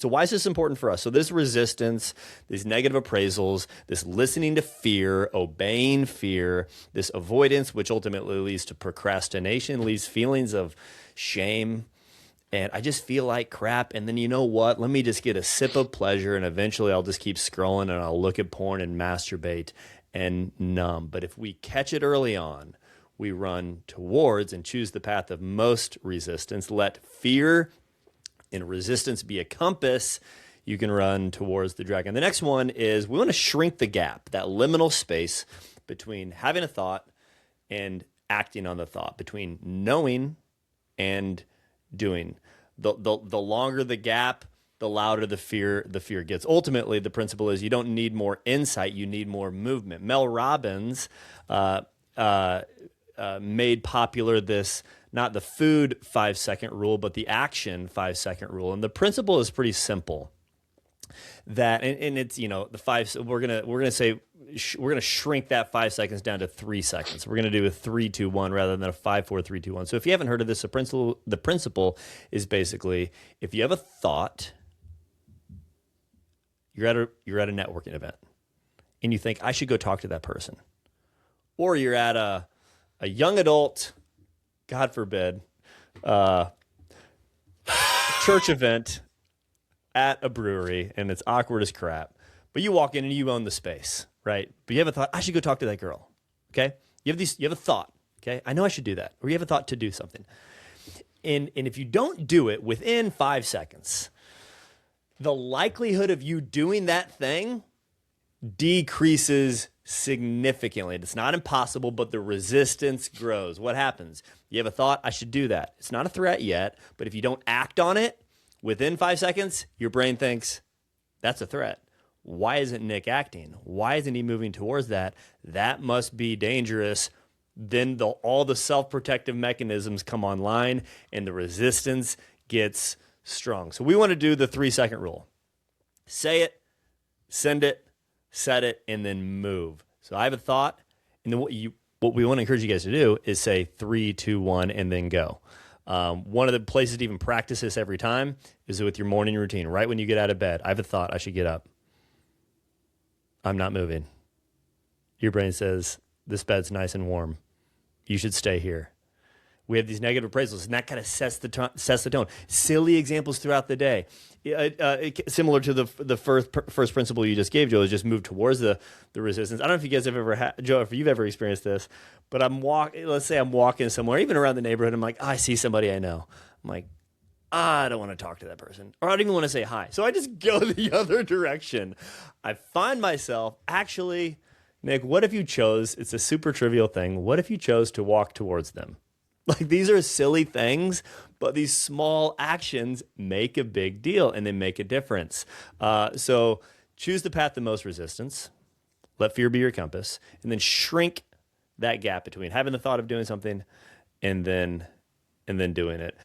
So why is this important for us? So this resistance, these negative appraisals, this listening to fear, obeying fear, this avoidance, which ultimately leads to procrastination, leaves feelings of shame. And I just feel like crap. And then you know what? Let me just get a sip of pleasure, and eventually I'll just keep scrolling and I'll look at porn and masturbate and numb. But if we catch it early on, we run towards and choose the path of most resistance. Let fear and resistance be a compass. You can run towards the dragon. The next one is we want to shrink the gap, that liminal space between having a thought and acting on the thought, between knowing and doing. The longer the gap, the louder the fear gets. Ultimately, the principle is you don't need more insight, you need more movement. Mel Robbins made popular this, not the food 5-second rule, but the action 5-second rule. And the principle is pretty simple. That and it's, you know, the five. We're gonna say we're gonna shrink that 5 seconds down to 3 seconds. We're gonna do a 3, 2, 1 rather than a 5, 4, 3, 2, 1. So if you haven't heard of this, the principle is basically if you have a thought, you're at a networking event, and you think I should go talk to that person, or you're at a young adult, God forbid, church event at a brewery, and it's awkward as crap. But you walk in and you own the space, right? But you have a thought, I should go talk to that girl. Okay? You have a thought, okay? I know I should do that. Or you have a thought to do something. And if you don't do it within 5 seconds, the likelihood of you doing that thing decreases significantly. It's not impossible, but the resistance grows. What happens? You have a thought, I should do that. It's not a threat yet, but if you don't act on it, within 5 seconds, your brain thinks, that's a threat. Why isn't Nick acting? Why isn't he moving towards that? That must be dangerous. Then all the self-protective mechanisms come online and the resistance gets strong. So we want to do the 3-second rule. Say it, send it, set it, and then move. So I have a thought, and then what we want to encourage you guys to do is say 3, 2, 1, and then go. One of the places to even practice this every time is with your morning routine. Right when you get out of bed, I have a thought, I should get up. I'm not moving. Your brain says, this bed's nice and warm. You should stay here. We have these negative appraisals, and that kind of sets the tone. Silly examples throughout the day. Similar to the first principle you just gave, Joe, is just move towards the resistance. I don't know if you guys have ever had, Joe, if you've ever experienced this, but let's say I'm walking somewhere, even around the neighborhood, I'm like, I see somebody I know. I'm like, I don't want to talk to that person, or I don't even want to say hi. So I just go the other direction. I find myself, actually, Nick, what if you chose, it's a super trivial thing, what if you chose to walk towards them? Like, these are silly things, but these small actions make a big deal, and they make a difference. So choose the path of most resistance. Let fear be your compass, and then shrink that gap between having the thought of doing something and then doing it.